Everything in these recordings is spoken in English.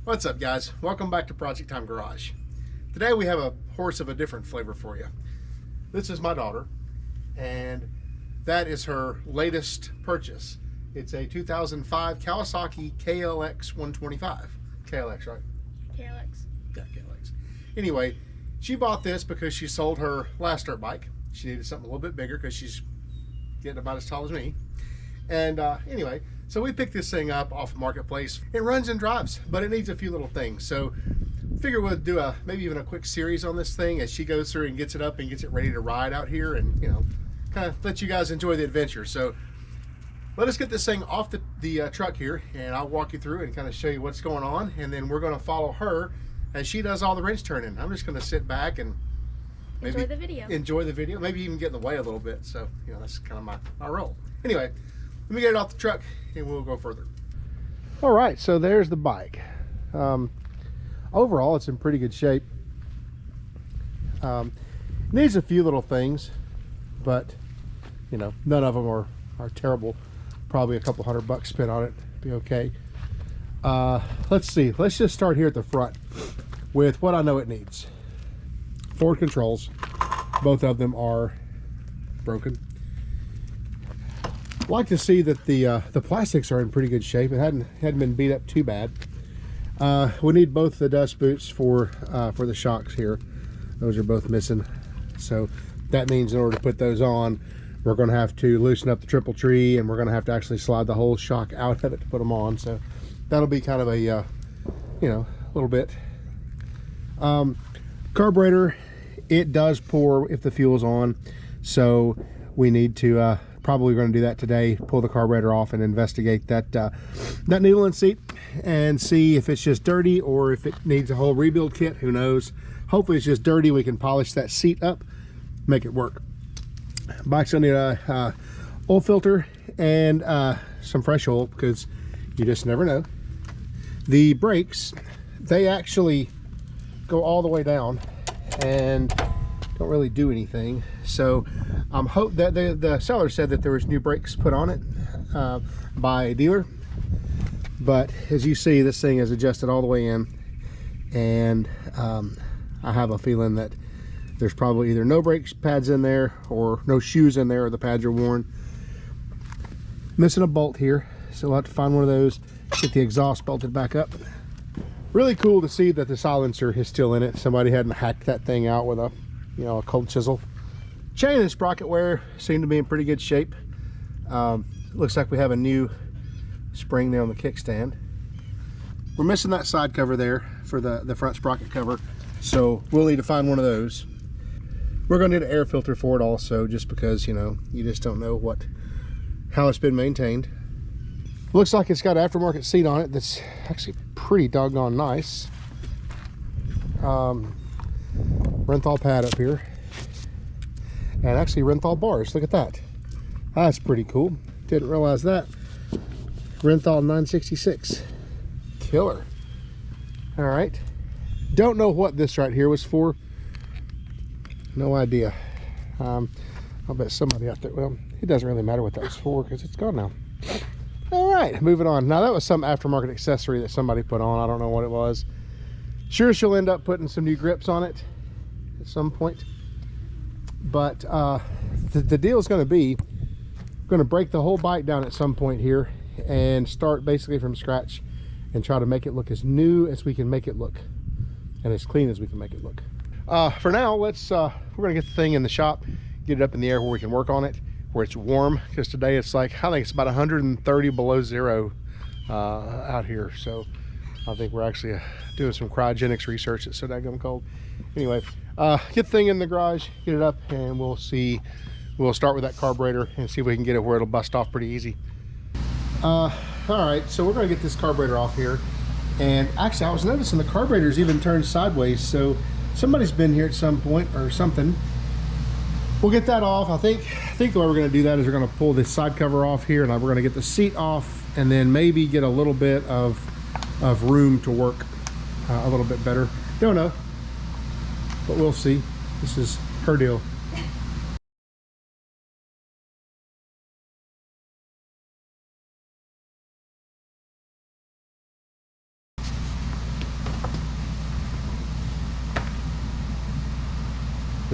What's up, guys? Welcome back to Project Time Garage. Today we have a horse of a different flavor for you. This is my daughter, and that is her latest purchase. It's a 2005 Kawasaki KLX125. KLX, right? KLX. Yeah, KLX. Anyway, she bought this because she sold her last dirt bike. She needed something a little bit bigger because she's getting about as tall as me. And anyway, so we picked this thing up off Marketplace. It runs and drives, but it needs a few little things. So figure we'll do maybe even a quick series on this thing as she goes through and gets it up and gets it ready to ride out here, and kind of let you guys enjoy the adventure. So let us get this thing off the truck here, and I'll walk you through and kind of show you what's going on, and then we're going to follow her as she does all the wrench turning. I'm just going to sit back and maybe enjoy the video, maybe even get in the way a little bit. So that's kind of my role. Anyway, let me get it off the truck and we'll go further. All right, so there's the bike. Overall, it's in pretty good shape. Needs a few little things, but none of them are terrible. Probably a couple $100 spent on it, be okay. Let's see, let's just start here at the front with what I know it needs. Forward controls, both of them are broken. Like to see that the plastics are in pretty good shape. It hadn't been beat up too bad. We need both the dust boots for the shocks here. Those are both missing, so that means in order to put those on, we're going to have to loosen up the triple tree, and we're going to have to actually slide the whole shock out of it to put them on. So that'll be kind of a little bit. Carburetor, it does pour if the fuel's on, so we need to probably going to do that today. Pull the carburetor off and investigate that needle and seat and see if it's just dirty or if it needs a whole rebuild kit. Who knows? Hopefully it's just dirty. We can polish that seat up, make it work. Bike's gonna need a oil filter and some fresh oil, because you just never know. The brakes, they actually go all the way down and don't really do anything. So hope that the seller said that there was new brakes put on it by a dealer, but as you see, this thing is adjusted all the way in, and I have a feeling that there's probably either no brake pads in there or no shoes in there, or the pads are worn. Missing a bolt here, so we'll have to find one of those, get the exhaust bolted back up. Really cool to see that the silencer is still in it. Somebody hadn't hacked that thing out with a cold chisel. Chain and sprocket wear seem to be in pretty good shape. Looks like we have a new spring there on the kickstand. We're missing that side cover there for the front sprocket cover, so we'll need to find one of those. We're going to need an air filter for it also, just because you just don't know how it's been maintained. Looks like it's got an aftermarket seat on it that's actually pretty doggone nice. Renthal pad up here, and actually Renthal bars. Look at that. That's pretty cool. Didn't realize that. Renthal 966. Killer. All right. Don't know what this right here was for. No idea. I'll bet somebody out there, well, it doesn't really matter what that was for because it's gone now. All right, moving on. Now that was some aftermarket accessory that somebody put on. I don't know what it was. Sure, she'll end up putting some new grips on it at some point, but the deal is going to be, we're going to break the whole bike down at some point here and start basically from scratch and try to make it look as new as we can make it look and as clean as we can make it look. For now, we're going to get the thing in the shop, get it up in the air where we can work on it, where it's warm, because today it's like, I think it's about 130 below zero out here. So I think we're actually doing some cryogenics research. It's so daggone cold. Anyway, get the thing in the garage, get it up, and we'll start with that carburetor and see if we can get it where it'll bust off pretty easy. All right, so we're going to get this carburetor off here, and actually I was noticing the carburetor's even turned sideways, so somebody's been here at some point or something. We'll get that off. I think the way we're going to do that is we're going to pull this side cover off here, and we're going to get the seat off, and then maybe get a little bit of room to work a little bit better. Don't know, but we'll see. This is her deal.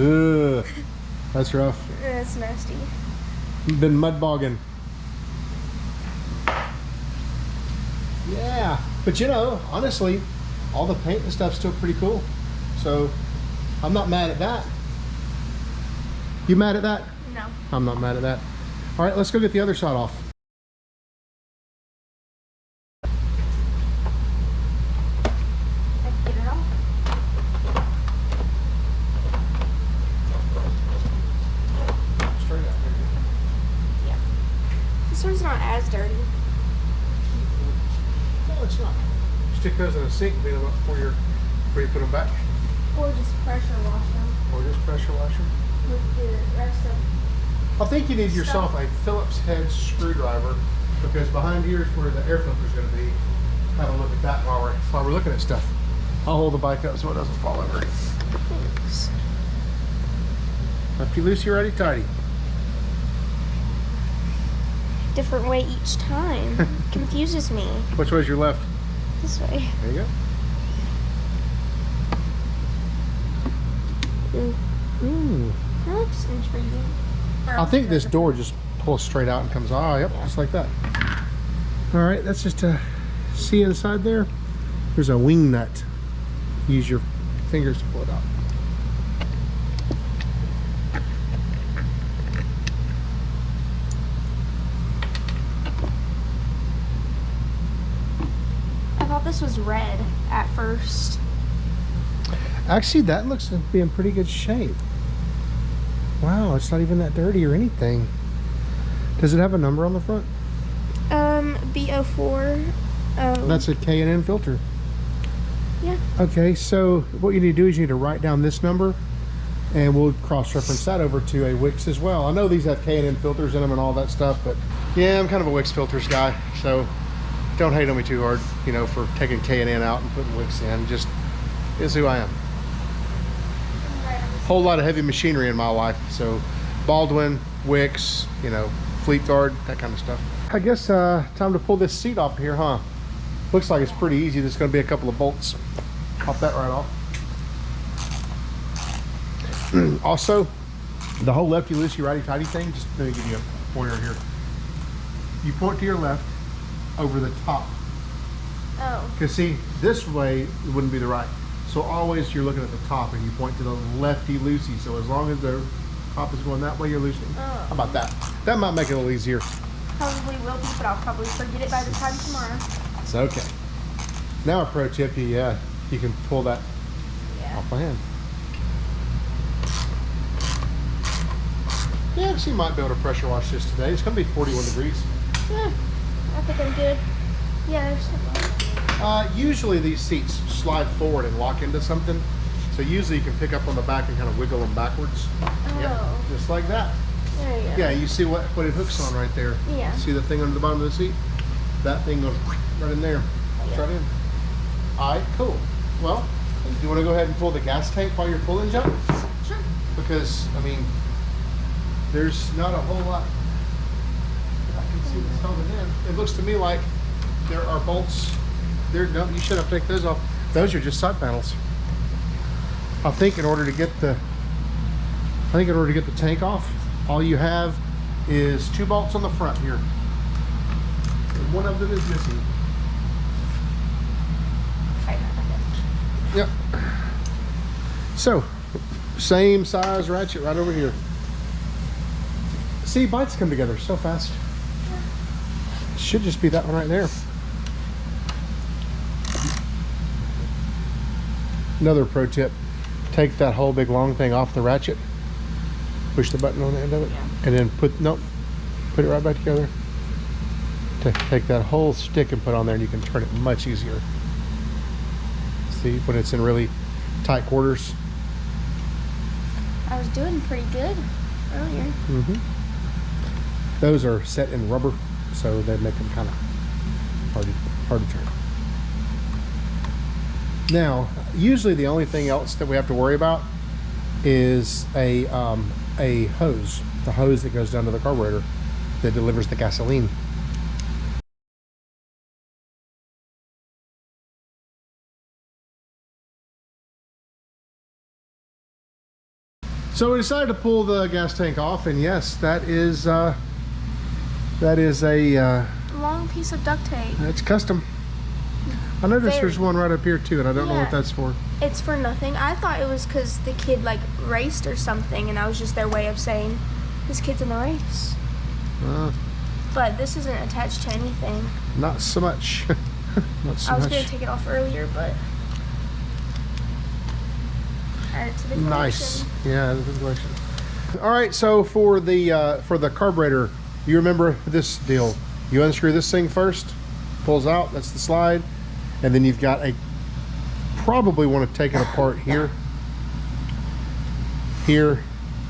Ugh, that's rough. That's nasty. Been mud bogging. Yeah, but you know, honestly, all the paint and stuff's still pretty cool. So I'm not mad at that. You mad at that? No. I'm not mad at that. All right, let's go get the other side off. Get it off? Straight out here. Yeah. This one's not as dirty. No, it's not. Stick those in a sink and beat them up before you put them back. Or just pressure wash them. Or just pressure wash them. With the rest of I think you need yourself a Phillips head screwdriver, because behind here is where the air filter is going to be. Have a look at that while we're looking at stuff. I'll hold the bike up so it doesn't fall over. Thanks. Lefty loosey, righty tighty. Different way each time. Confuses me. Which way's your left? This way. There you go. Ooh. That looks intriguing. I think this door just pulls straight out and comes, yep, just like that. All right, that's just to see inside there. There's a wing nut. Use your fingers to pull it out. I thought this was red at first. Actually, that looks to be in pretty good shape. Wow, it's not even that dirty or anything. Does it have a number on the front? B04. That's a K&N filter. Yeah. Okay, so what you need to do is you need to write down this number, and we'll cross-reference that over to a Wix as well. I know these have K&N filters in them and all that stuff, but yeah, I'm kind of a Wix filters guy, so don't hate on me too hard, you know, for taking K&N out and putting Wix in. Just is who I am. Whole lot of heavy machinery in my life, so Baldwin, Wix, you know, Fleet Guard, that kind of stuff. I guess time to pull this seat off here, huh? Looks like it's pretty easy. There's going to be a couple of bolts. Pop that right off. Also, the whole lefty loosey righty tighty thing, just let me give you a pointer here. You point to your left over the top. Oh. Because see, this way it wouldn't be the right. So always you're looking at the top and you point to the lefty loosey. So as long as the top is going that way, you're loosening. Oh. How about that? That might make it a little easier. Probably will be, but I'll probably forget it by the time tomorrow. It's okay. Now a pro tip, you can pull that off by hand. Yeah, she might be able to pressure wash this today. It's going to be 41 degrees. Yeah, I think I'm good. Yeah, there's something. Usually these seats slide forward and lock into something. So usually you can pick up on the back and kind of wiggle them backwards. Oh. Yeah, just like that. There you go. Yeah, you see what it hooks on right there. Yeah. See the thing under the bottom of the seat? That thing goes right in there. Yeah. Right in. All right, cool. Well, do you want to go ahead and pull the gas tank while you're pulling, Joe? Sure. Because, I mean, there's not a whole lot I can see that's holding in. It looks to me like there are bolts. No, you should have to take those off. Those are just side panels. I think in order to get the tank off, all you have is 2 bolts on the front here. And one of them is missing. Yep. So, same size ratchet right over here. See, bikes come together so fast. Should just be that one right there. Another pro tip, take that whole big long thing off the ratchet, push the button on the end of it, and then put it right back together. Take that whole stick and put on there, and you can turn it much easier. See, when it's in really tight quarters. I was doing pretty good earlier. Mm-hmm. Those are set in rubber, so they make them kind of hard to turn. Now, usually the only thing else that we have to worry about is a hose, the hose that goes down to the carburetor that delivers the gasoline. So we decided to pull the gas tank off, and yes, that is a long piece of duct tape. It's custom. I noticed there's one right up here too, and I don't know what that's for. It's for nothing. I thought it was because the kid like raced or something, and that was just their way of saying this kid's in the race. But this isn't attached to anything. Not so much. Not so I was much. going to take it off earlier, but add it to the collection. Nice. Yeah, the collection. All right, so for the carburetor, you remember this deal. You unscrew this thing first, pulls out, that's the slide, and then you've got probably want to take it apart here,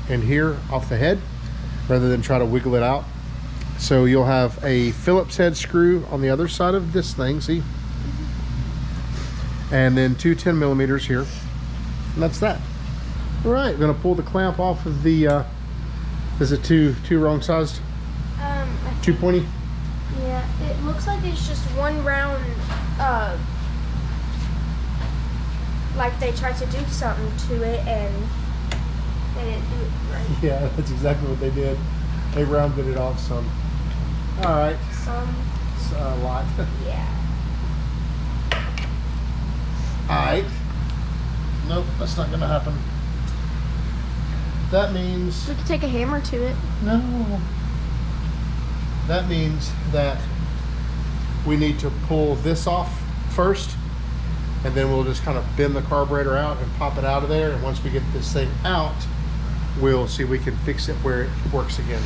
and here off the head, rather than try to wiggle it out. So you'll have a Phillips head screw on the other side of this thing, see? And then two 10 millimeters here, and that's that. All right, gonna pull the clamp off of the, is it too wrong sized? 220? Yeah, it looks like it's just one round, like they tried to do something to it and they didn't do it right. Yeah, that's exactly what they did. They rounded it off some. All right. Some. A lot. Yeah. All right. Nope, that's not gonna happen. That means... We could take a hammer to it. No. That means that we need to pull this off first, and then we'll just kind of bend the carburetor out and pop it out of there, and once we get this thing out, we'll see if we can fix it where it works again.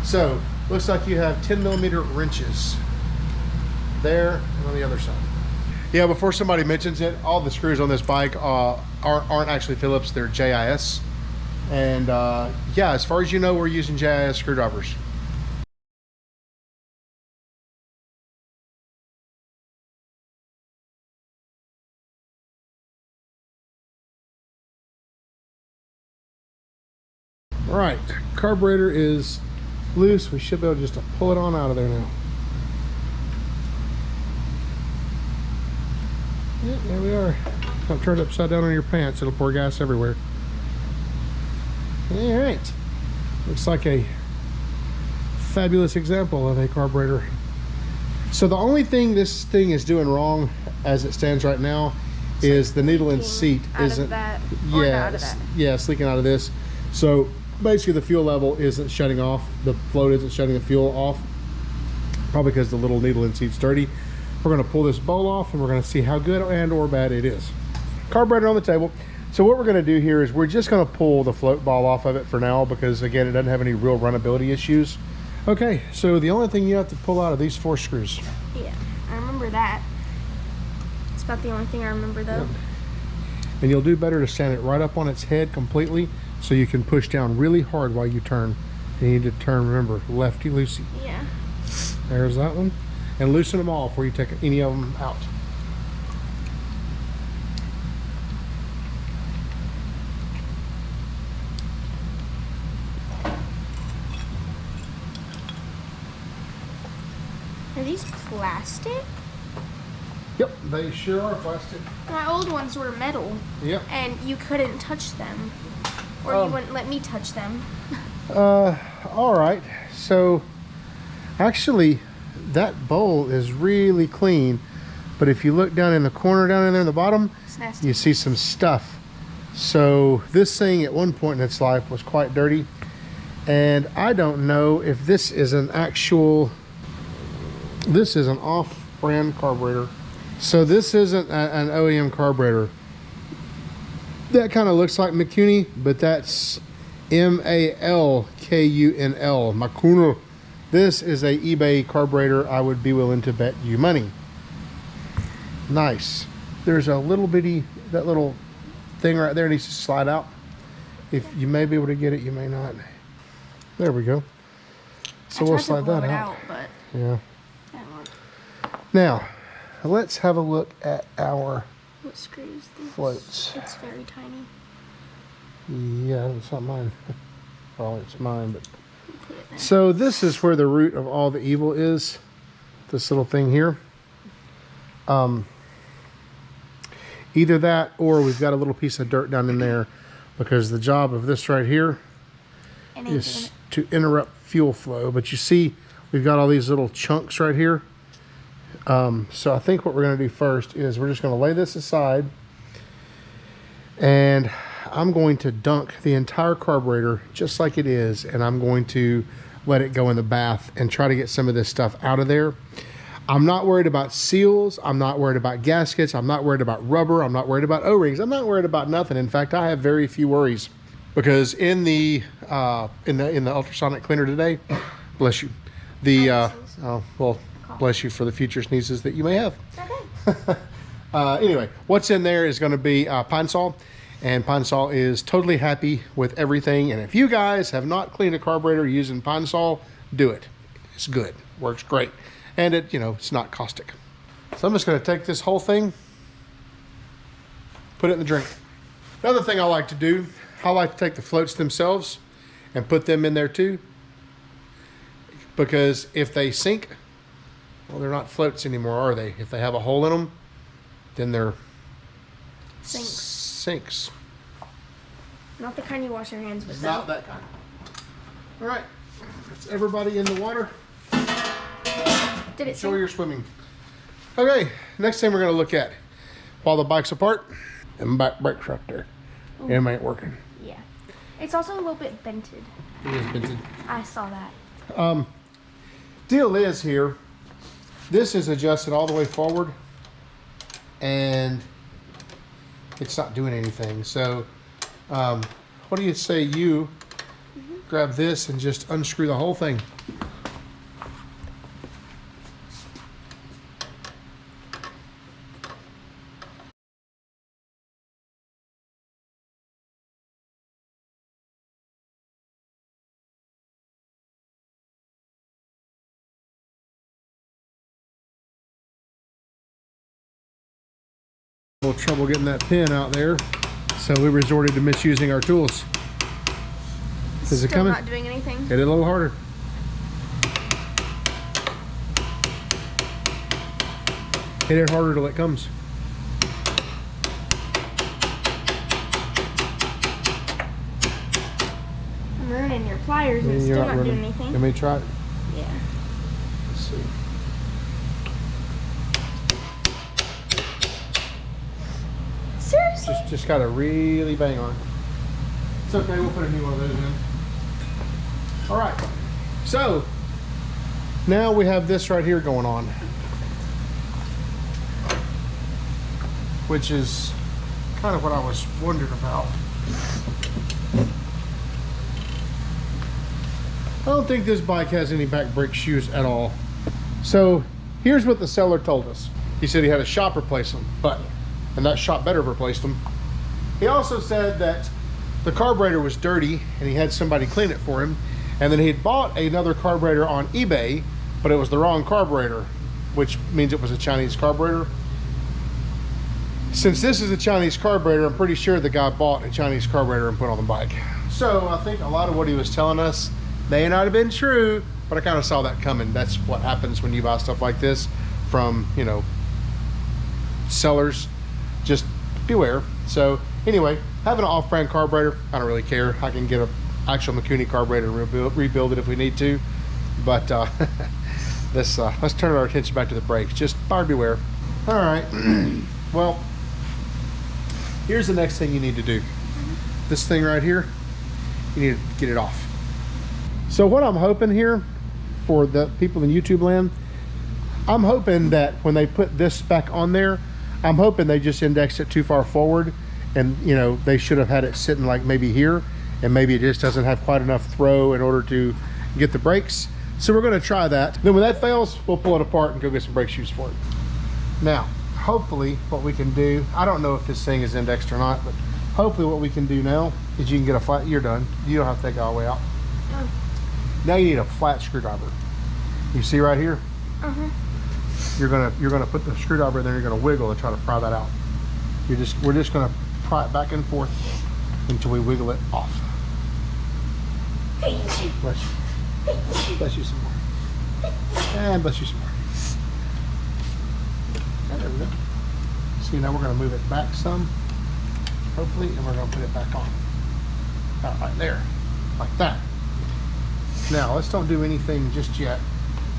So, looks like you have 10 millimeter wrenches there and on the other side. Yeah, before somebody mentions it, all the screws on this bike aren't actually Phillips, they're JIS. And yeah, as far as you know, we're using JIS screwdrivers. All right, carburetor is loose. We should be able just to pull it on out of there now. Yeah, there we are. Don't turn it upside down on your pants. It'll pour gas everywhere. All right. Looks like a fabulous example of a carburetor. So the only thing this thing is doing wrong as it stands right now is the needle and seat isn't. Yeah, it's leaking out of this. So basically the fuel level isn't shutting off. The float isn't shutting the fuel off. Probably because the little needle and seat's dirty. We're going to pull this bowl off and we're going to see how good and or bad it is. Carburetor on the table. So what we're going to do here is we're just going to pull the float ball off of it for now, because again, it doesn't have any real runnability issues. Okay, so the only thing you have to pull out are these 4 screws. Yeah, I remember that. It's about the only thing I remember though. Yep. And you'll do better to stand it right up on its head completely, so you can push down really hard while you turn. You need to turn, remember, lefty-loosey. Yeah. There's that one. And loosen them all before you take any of them out. Are these plastic? Yep, they sure are plastic. My old ones were metal. Yep. And you couldn't touch them. Or you wouldn't let me touch them. All right. So, actually, that bowl is really clean. But if you look down in the corner, down in there in the bottom, It's nasty. you see some stuff. So, this thing at one point in its life was quite dirty. And I don't know if this is an actual... This is an off-brand carburetor. So this isn't an OEM carburetor. That kind of looks like McCuney, but that's MALKUNL, Makunel. This is a eBay carburetor. I would be willing to bet you money. Nice. There's a little bitty, that little thing right there needs to slide out. If you may be able to get it, you may not. There we go. So we'll slide that out. But yeah. that won't. Now, let's have a look at our What screws these? floats. It's very tiny. Yeah, it's not mine. Well, it's mine, but... Put it there. So this is where the root of all the evil is. This little thing here. Either that, or we've got a little piece of dirt down in there because the job of this right here is to interrupt fuel flow. But you see, we've got all these little chunks right here. So I think what we're going to do first is we're just going to lay this aside, and I'm going to dunk the entire carburetor just like it is, and I'm going to let it go in the bath and try to get some of this stuff out of there. I'm not worried about seals. I'm not worried about gaskets. I'm not worried about rubber. I'm not worried about O-rings. I'm not worried about nothing. In fact, I have very few worries, because in the ultrasonic cleaner today, bless you, well, bless you for the future sneezes that you may have. Anyway, what's in there is going to be Pine Sol, and Pine Sol is totally happy with everything. And if you guys have not cleaned a carburetor using Pine Sol, do it. It's good. Works great. And it, you know, it's not caustic. So I'm just going to take this whole thing, put it in the drink. Another thing I like to do, I like to take the floats themselves and put them in there too, because if they sink, well, they're not floats anymore, are they? If they have a hole in them, then they're sinks. Not the kind you wash your hands with. Not that kind. All right, that's everybody in the water. Did it Show sink? your swimming. Okay, next thing we're going to look at, while the bike's apart, and back brakes right there. Them ain't working. Yeah. It's also a little bit bented. It is vented. I saw that. Deal is here, this is adjusted all the way forward, and it's not doing anything. So what do you say you grab this and just unscrew the whole thing? A little trouble getting that pin out there, so we resorted to misusing our tools. Is it coming? Not doing anything. Hit it a little harder. Hit it harder till it comes. I'm ruining your pliers and it's still not doing anything. Let me try it. Yeah. Let's see. Seriously? Just gotta really bang on. It's okay, we'll put a new one of those in. All right, so now we have this right here going on, which is kind of what I was wondering about. I don't think this bike has any back brake shoes at all. So here's what the seller told us. He said he had a shop replace them, and that shop better have replaced them. He also said that the carburetor was dirty and he had somebody clean it for him, and then he had bought another carburetor on eBay, but it was the wrong carburetor, which means it was a Chinese carburetor. Since this is a Chinese carburetor, I'm pretty sure the guy bought a Chinese carburetor and put on the bike. So I think a lot of what he was telling us may not have been true, but I kind of saw that coming. That's what happens when you buy stuff like this from, you know, sellers. Just beware. So anyway, having an off-brand carburetor, I don't really care. I can get an actual Mikuni carburetor and rebuild it if we need to. But let's turn our attention back to the brakes. Just buyer beware. All right. Well, here's the next thing you need to do. This thing right here, you need to get it off. So what I'm hoping here for the people in YouTube land, I'm hoping that when they put this back on there, I'm hoping they just indexed it too far forward, and you know, they should have had it sitting like maybe here, and maybe it just doesn't have quite enough throw in order to get the brakes. So we're going to try that. Then when that fails, we'll pull it apart and go get some brake shoes for it. Now, hopefully what we can do, I don't know if this thing is indexed or not, but hopefully what we can do now is you can get a flat, you're done. You don't have to take it all the way out. Oh. Now you need a flat screwdriver. You see right here? Uh-huh. You're gonna put the screwdriver in there, you're gonna wiggle and try to pry that out. We're just gonna pry it back and forth until we wiggle it off. Bless you. Bless you some more. And bless you some more. There we go. See, now we're gonna move it back some, hopefully, and we're gonna put it back on. Out right there, like that. Now let's don't do anything just yet,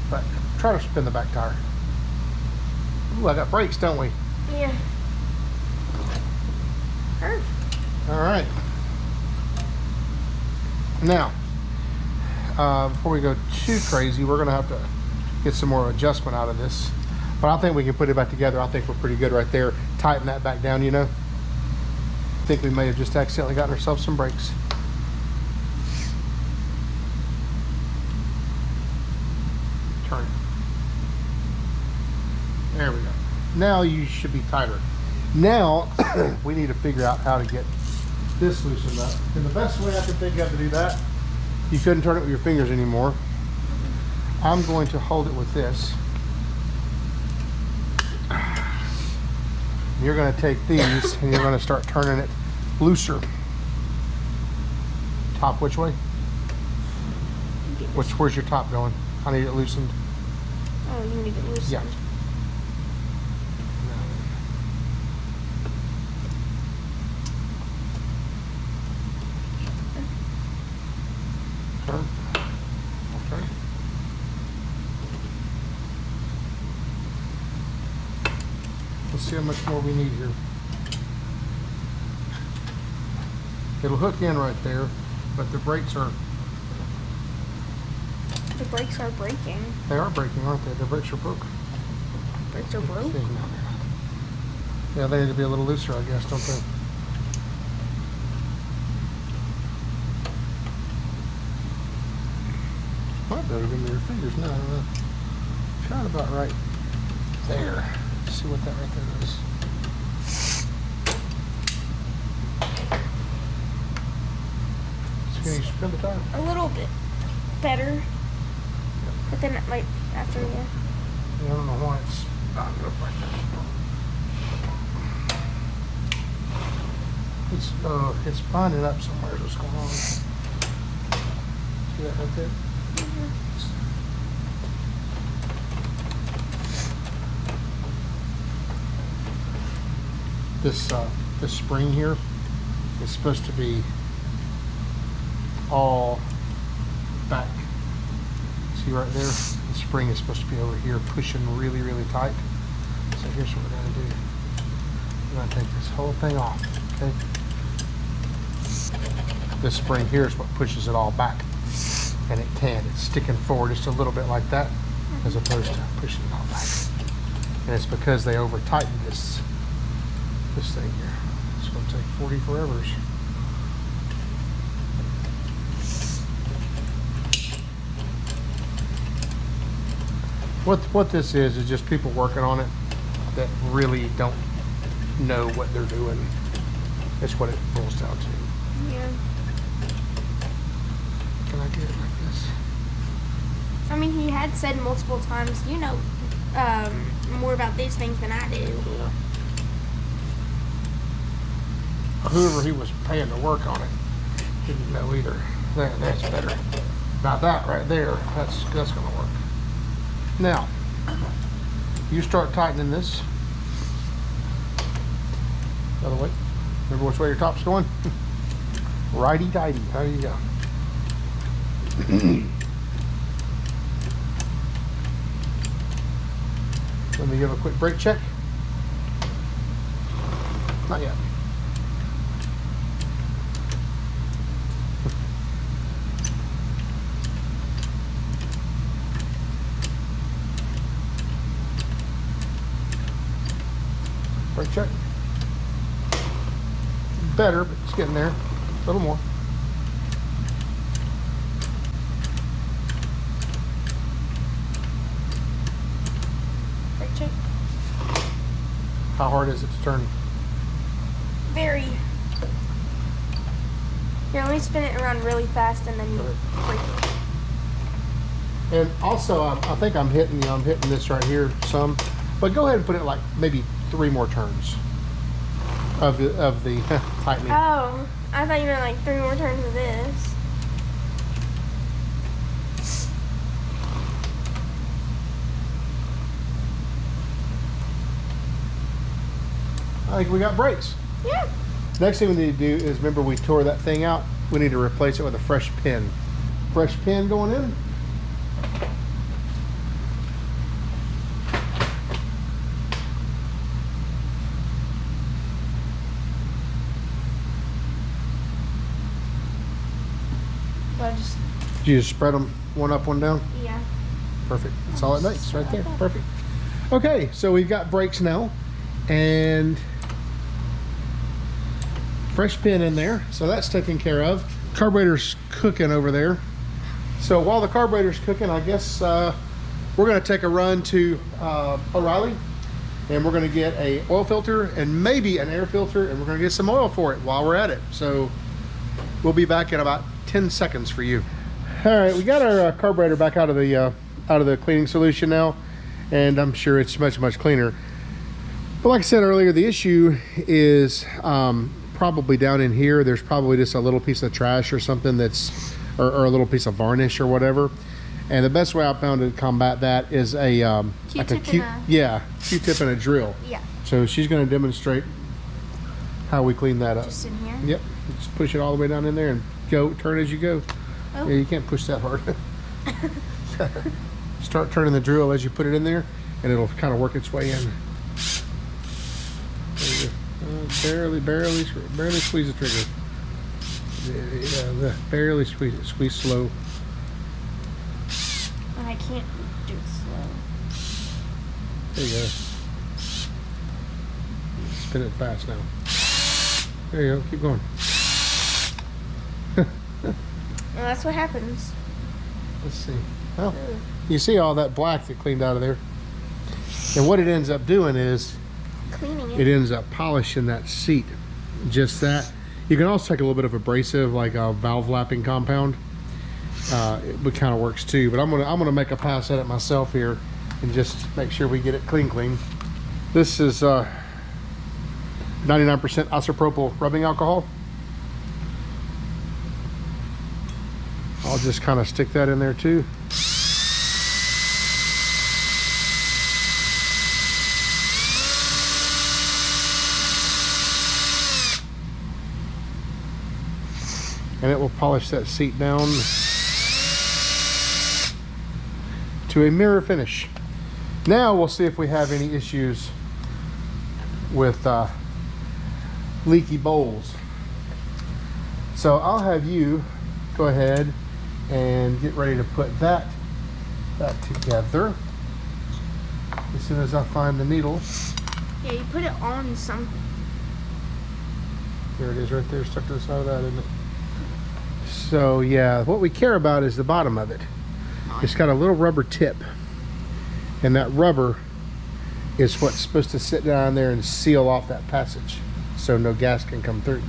but try to spin the back tire. Ooh, I got brakes, don't we? Yeah. Perfect. All right. Now, before we go too crazy, we're gonna have to get some more adjustment out of this. But I think we can put it back together. I think we're pretty good right there. Tighten that back down, you know. I think we may have just accidentally gotten ourselves some brakes. Turn it. There we go. Now you should be tighter. Now we need to figure out how to get this loosened up. And the best way I can think of to do that, you couldn't turn it with your fingers anymore. I'm going to hold it with this. You're going to take these and you're going to start turning it looser. Top which way? Where's your top going? I need it loosened. Oh, you need it loosened. Yeah. Turn. I'll turn. Let's see how much more we need here. It'll hook in right there, but the brakes are... The brakes are breaking. They are breaking, aren't they? The brakes are broke. Brakes are broke? No, they're not. Yeah, they need to be a little looser, I guess, don't they? Might be able to give me your fingers now. I don't know. Try it about right there. Let's see what that right there is. So can you spin the tire? A little bit better. But then, like, after, yeah. I don't know why it's bounded up like that. It's binding up somewhere. What's going on? See that right there? This spring here is supposed to be all back. See right there? The spring is supposed to be over here pushing really, really tight. So here's what we're going to do. We're going to take this whole thing off, okay? This spring here is what pushes it all back. And it can. It's sticking forward just a little bit like that, as opposed to pushing it all back. And it's because they over tightened this thing here. It's going to take 40 forevers. What this is just people working on it that really don't know what they're doing. That's what it boils down to. Yeah. Can I get it like this? I mean, he had said multiple times, you know, more about these things than I do. Yeah. Whoever he was paying to work on it didn't know either. That's better. Now that right there, that's gonna work. Now, you start tightening this. The other way. Remember which way your top's going? Righty-tighty. There you go. Let me give a quick brake check. Not yet. Brake check. Better, but it's getting there. A little more. Brake check. How hard is it to turn? Very. Here, let me spin it around really fast and then you break it. And also, I think I'm hitting this right here some, but go ahead and put it like maybe 3 more turns of the tightening. Oh, I thought you meant like 3 more turns of this. I think we got brakes. Yeah. Next thing we need to do is, remember we tore that thing out. we need to replace it with a fresh pin. Fresh pin going in. You just spread them one up, one down? Yeah. Perfect. That's all it makes right there. Perfect. Okay, so we've got brakes now and fresh pin in there. So that's taken care of. Carburetor's cooking over there. So while the carburetor's cooking, I guess we're going to take a run to O'Reilly, and we're going to get a oil filter and maybe an air filter, and we're going to get some oil for it while we're at it. So we'll be back in about 10 seconds for you. All right, we got our carburetor back out of the cleaning solution now, and I'm sure it's much cleaner. But like I said earlier, the issue is probably down in here. There's probably just a little piece of trash or something that's, or a little piece of varnish or whatever. And the best way I found to combat that is a Q-tip and a drill. Yeah. So she's going to demonstrate how we clean that up. Just in here. Yep. Just push it all the way down in there and go. Turn as you go. Oh. Yeah, you can't push that hard. Start turning the drill as you put it in there, and it'll kind of work its way in. There you go. Barely squeeze the trigger. Yeah, barely squeeze it. Squeeze slow. I can't do it slow. There you go. Spin it fast now. There you go. Keep going. Well, that's what happens. Let's see. Well, you see all that black that cleaned out of there. And what it ends up doing is cleaning it. It ends up polishing that seat. Just that. You can also take a little bit of abrasive, like a valve lapping compound. It kind of works too. But I'm gonna make a pass at it myself here and just make sure we get it clean. This is 99% isopropyl rubbing alcohol. I'll just kind of stick that in there too. And it will polish that seat down to a mirror finish. Now we'll see if we have any issues with leaky bowls. So I'll have you go ahead and get ready to put that together as soon as I find the needle. Yeah, you put it on something. There it is right there, stuck to the side of that, isn't it? So yeah, what we care about is the bottom of it. It's got a little rubber tip, and that rubber is what's supposed to sit down there and seal off that passage so no gas can come through.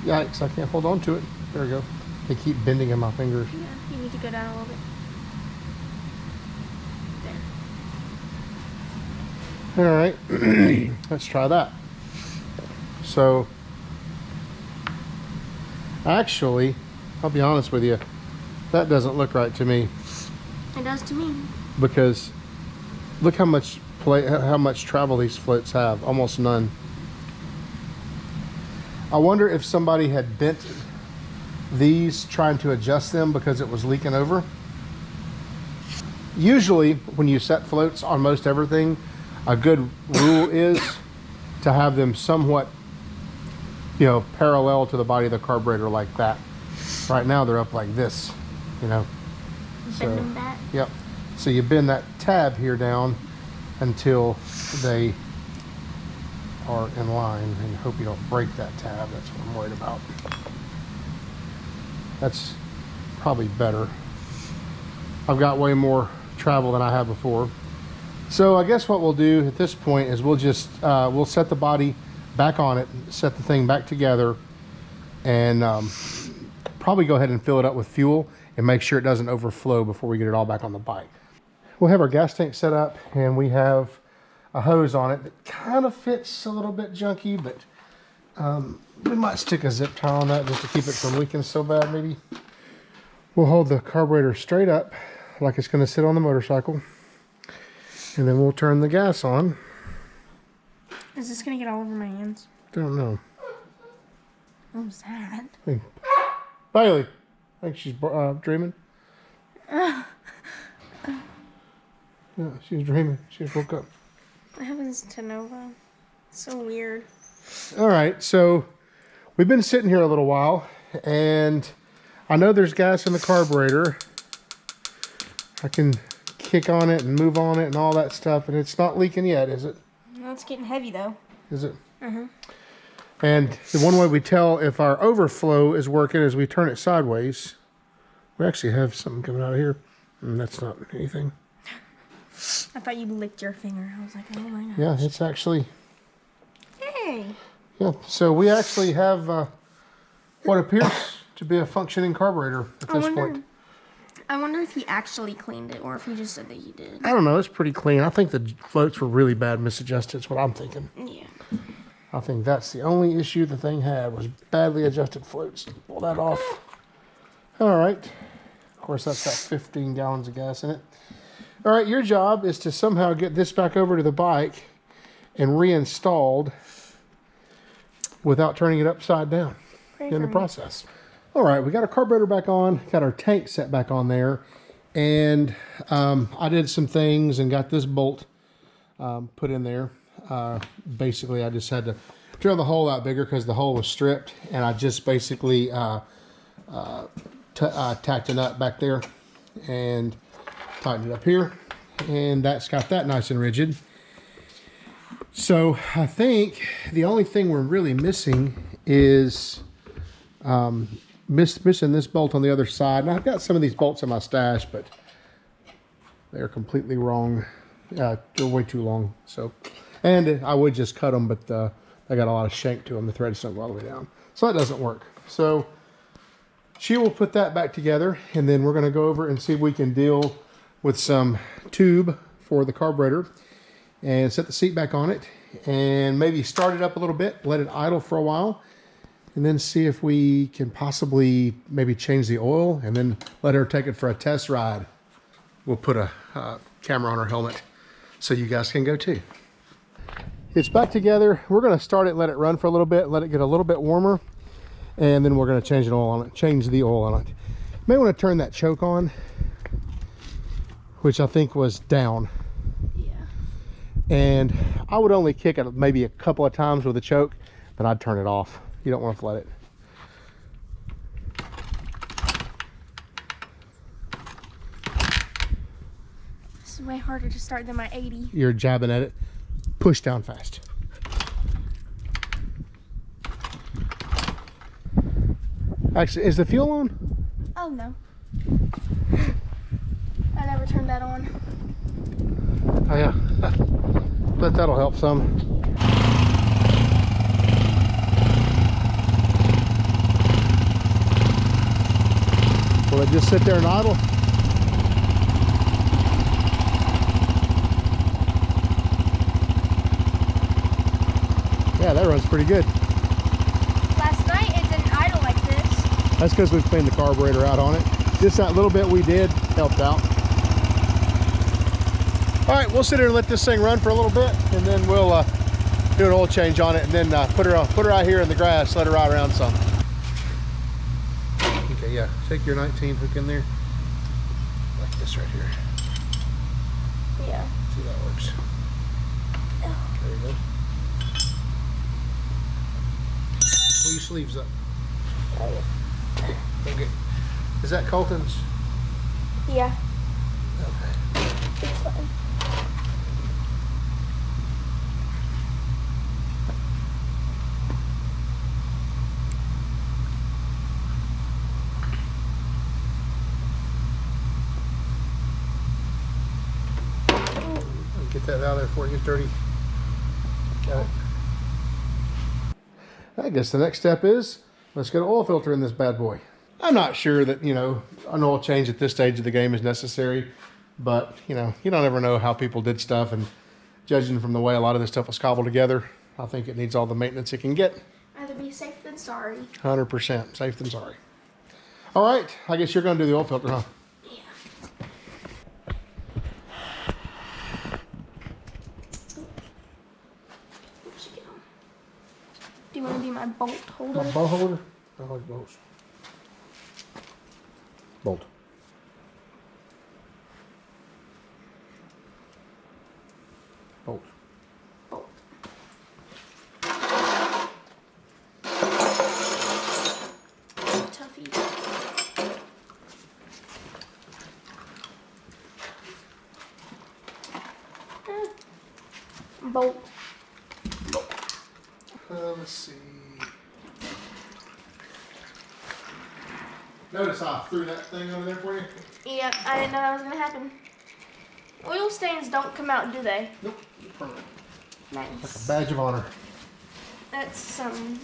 Yikes, I can't hold on to it. There we go. They keep bending in my fingers. Yeah, you need to go down a little bit. There. All right, let's try that. So, actually, I'll be honest with you, that doesn't look right to me. It does to me. Because look how much travel these floats have, almost none. I wonder if somebody had bent these trying to adjust them because it was leaking over. Usually when you set floats on most everything, a good rule is to have them somewhat, you know, parallel to the body of the carburetor like that. Right now they're up like this, you know. Bend them back? Yep. So you bend that tab here down until they are in line, and hope you don't break that tab. That's what I'm worried about. That's probably better. I've got way more travel than I had before. So I guess what we'll do at this point is we'll just we'll set the body back on it, set the thing back together, and probably go ahead and fill it up with fuel and make sure it doesn't overflow before we get it all back on the bike. We'll have our gas tank set up, and we have a hose on it that kind of fits a little bit junky, but we might stick a zip tie on that just to keep it from leaking so bad maybe. We'll hold the carburetor straight up like it's going to sit on the motorcycle. And then we'll turn the gas on. Is this going to get all over my hands? Don't know. What was that? Hey. Bailey, I think she's dreaming. Yeah, she's dreaming. She just woke up. I have this Tenova. It's so weird. All right, so we've been sitting here a little while, and I know there's gas in the carburetor. I can kick on it and move on it and all that stuff, and it's not leaking yet, is it? No, it's getting heavy though. Is it? Uh-huh. And the one way we tell if our overflow is working is we turn it sideways. We actually have something coming out of here, and that's not anything. I thought you licked your finger. I was like, oh my gosh. Yeah, it's actually... Hey. Yeah, so we actually have what appears to be a functioning carburetor at this point. I wonder if he actually cleaned it or if he just said that he did. I don't know, it's pretty clean. I think the floats were really bad misadjusted, is what I'm thinking. Yeah. I think that's the only issue the thing had was badly adjusted floats. Pull that off. All right. Of course, that's got 15 gallons of gas in it. All right, your job is to somehow get this back over to the bike and reinstalled without turning it upside down in the process. All right, we got our carburetor back on, got our tank set back on there, and I did some things and got this bolt put in there. Basically, I just had to drill the hole out bigger because the hole was stripped, and I just basically tacked a nut back there and tightened it up here, and that's got that nice and rigid. So I think the only thing we're really missing is missing this bolt on the other side. And I've got some of these bolts in my stash, but they're completely wrong. They're way too long. So, and I would just cut them, but they got a lot of shank to them. The threads don't go all the way down, so that doesn't work. So she will put that back together, and then we're going to go over and see if we can deal with some tube for the carburetor and set the seat back on it and maybe start it up a little bit, let it idle for a while, and then see if we can possibly maybe change the oil and then let her take it for a test ride. We'll put a camera on her helmet so you guys can go too. It's back together. We're going to start it, let it run for a little bit, let it get a little bit warmer, and then we're going to change the oil on it. You may want to turn that choke on, which I think was down. Yeah. And I would only kick it maybe a couple of times with the choke, but I'd turn it off. You don't want to flood it. This is way harder to start than my 80. You're jabbing at it. Push down fast. Actually, is the fuel on? Oh no. I never turned that on. Oh yeah. Bet that'll help some. Will it just sit there and idle? Yeah, that runs pretty good. Last night it didn't idle like this. That's because we've cleaned the carburetor out on it. Just that little bit we did helped out. All right, we'll sit here and let this thing run for a little bit, and then we'll do an oil change on it, and then put her out here in the grass, let her ride around some. Okay, yeah, take your 19, hook in there, like this right here. Yeah. See how that works. There you go. Pull your sleeves up. Okay. Is that Colton's? Yeah. Okay. It's fine. Get that out of there before it gets dirty. Got it. I guess the next step is let's get an oil filter in this bad boy. I'm not sure that, you know, an oil change at this stage of the game is necessary, but, you know, you don't ever know how people did stuff, and judging from the way a lot of this stuff was cobbled together, I think it needs all the maintenance it can get. Rather be safe than sorry. 100% safe than sorry. All right, I guess you're gonna do the oil filter, huh? Yeah. Where'd she go? Do you want to be my bolt holder? My bolt holder? I like bolts. Bolt. Bolt. Bolt. Tuffy. Bolt. Let's see. Notice I threw that thing over there for you? Yep, I didn't know that was going to happen. Oil stains don't come out, do they? Nope. Perfect. Nice. Like a badge of honor. That's some.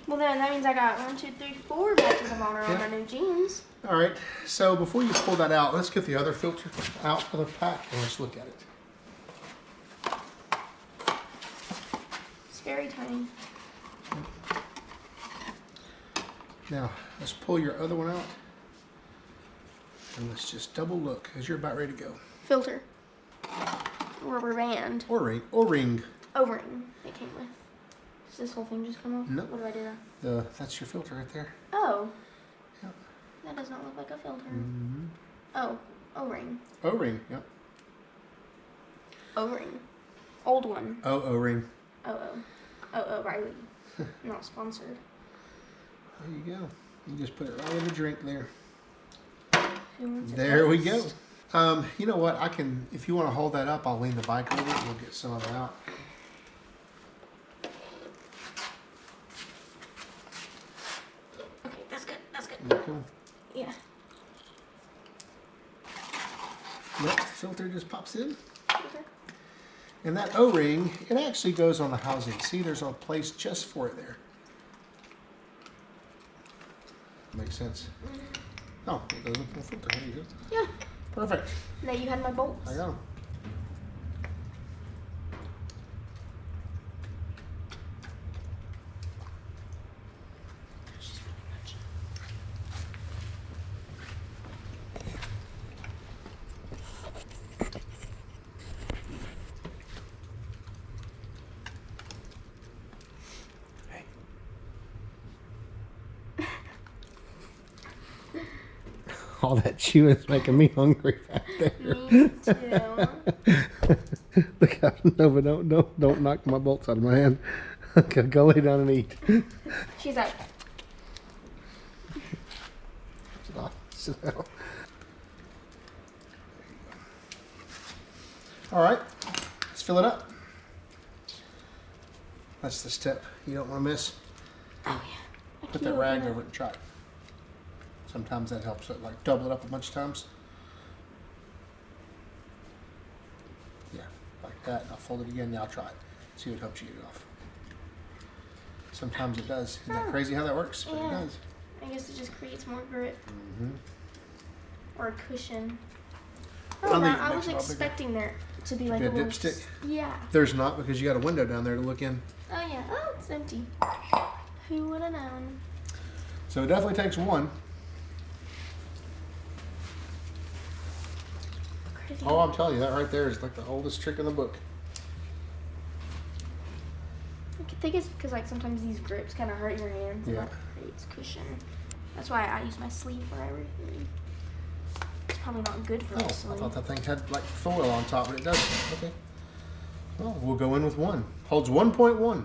Well, then that means I got 1, 2, 3, 4 badges of honor on my new jeans. All right. So before you pull that out, let's get the other filter out of the pack and let's look at it. It's very tiny. Now, let's pull your other one out. And let's just double look as you're about ready to go. Filter. Rubber band. O-ring. O-ring it came with. Does this whole thing just come off? No. What do I do now? That's your filter right there. Oh. Yep. That does not look like a filter. Mm-hmm. Oh. O-ring. O-ring, yep. O-ring. Old one. O-ring. Oh, Riley. Not sponsored. There you go. You just put it right in the drink there. Who wants it There we first? go. You know what? I can, if you want to hold that up, I'll lean the bike over and we'll get some of it out. Okay, that's good. That's good. Cool. Yeah. Look, the filter just pops in. Okay. And that O-ring, it actually goes on the housing. See, there's a place just for it there. Makes sense. Oh, it goes up in the filter. There you go. Yeah. Perfect. Now you had my bolts. I got them. She's really much. Hey. All that chewing is making me hungry back there. Me too. Look out. No, but don't knock my bolts out of my hand. Okay, go lay down and eat. She's like, Sit down. All right, let's fill it up. That's the step you don't want to miss. oh yeah. I Put can't that rag open over it and try it. Sometimes that helps it, like double it up a bunch of times. Yeah, like that. I'll fold it again. Now I'll try it. See what helps you get it off. Sometimes it does. Isn't that crazy how that works? But Yeah. it does. I guess it just creates more grip. Mm-hmm. Or a cushion. I Oh, think no, it I makes was it all bigger. expecting there to be like Be a a little dipstick? Yeah. There's not because you got a window down there to look in. Oh yeah. Oh, it's empty. Who would have known? So it definitely takes one. Crazy. Oh, I'm telling you, that right there is like the oldest trick in the book. I think it's because like sometimes these grips kind of hurt your hands. And Yeah. that creates cushion. That's why I use my sleeve for everything. It's probably not good for Oh, a I sleeve. thought that thing had like foil on top, but it doesn't. Okay. Well, we'll go in with one. Holds 1.1.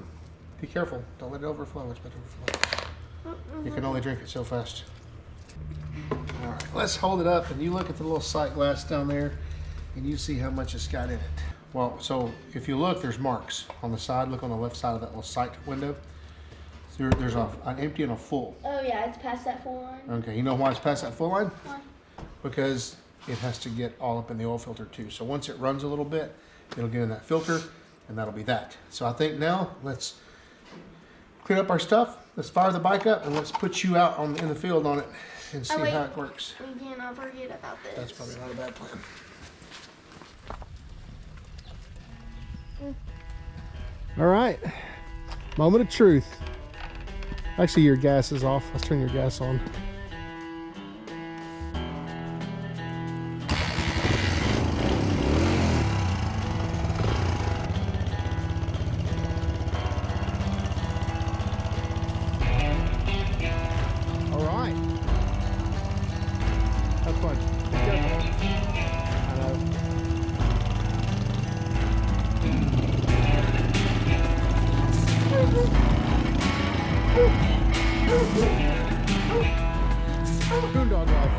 Be careful. Don't let it overflow. It's better overflow. You can only drink it so fast. All right, let's hold it up and you look at the little sight glass down there and you see how much it's got in it. Well, so if you look, there's marks on the side. Look on the left side of that little sight window. So there's an empty and a full. Oh yeah, it's past that full line. Okay, you know why it's past that full line? Why? Because it has to get all up in the oil filter too. So once it runs a little bit, it'll get in that filter and that'll be that. So I think now let's clean up our stuff. Let's fire the bike up and let's put you out in the field on it and see wait. how it works. We cannot forget about this. That's probably not a bad plan. All right, moment of truth. Actually, your gas is off. Let's turn your gas on. fun. Be careful. I know. Boondog life.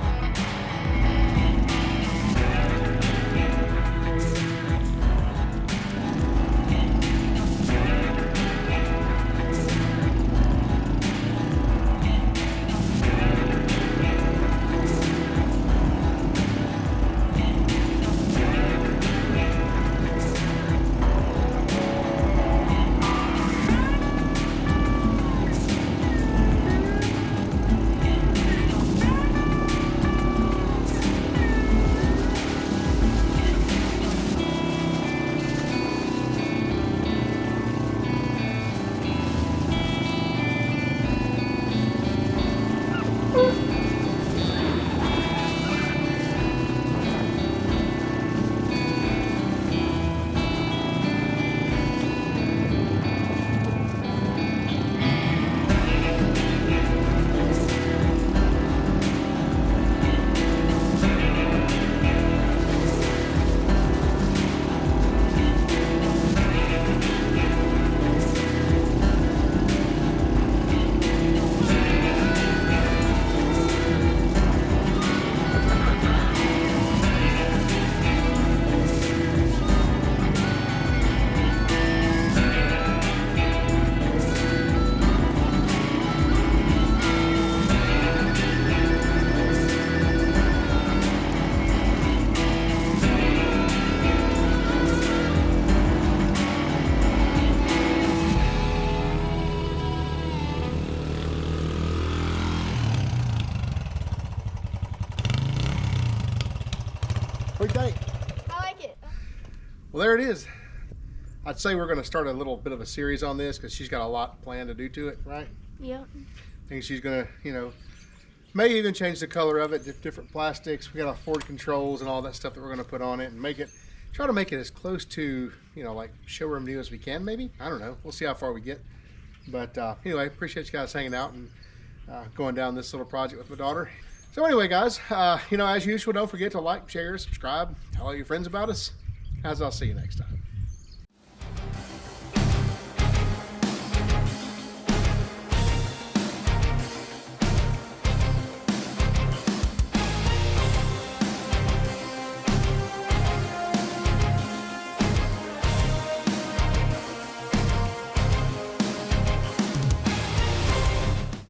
What do you think? I like it. Well, there it is. I'd say we're going to start a little bit of a series on this because she's got a lot planned to do to it, right? Yep. I think she's going to, you know, may even change the color of it, different plastics. We got our Ford controls and all that stuff that we're going to put on it and make it, try to make it as close to, you know, like showroom new as we can, maybe. I don't know. We'll see how far we get. But anyway, appreciate you guys hanging out and going down this little project with my daughter. So anyway, guys, you know, as usual, don't forget to like, share, subscribe, tell all your friends about us. As I'll see you next time.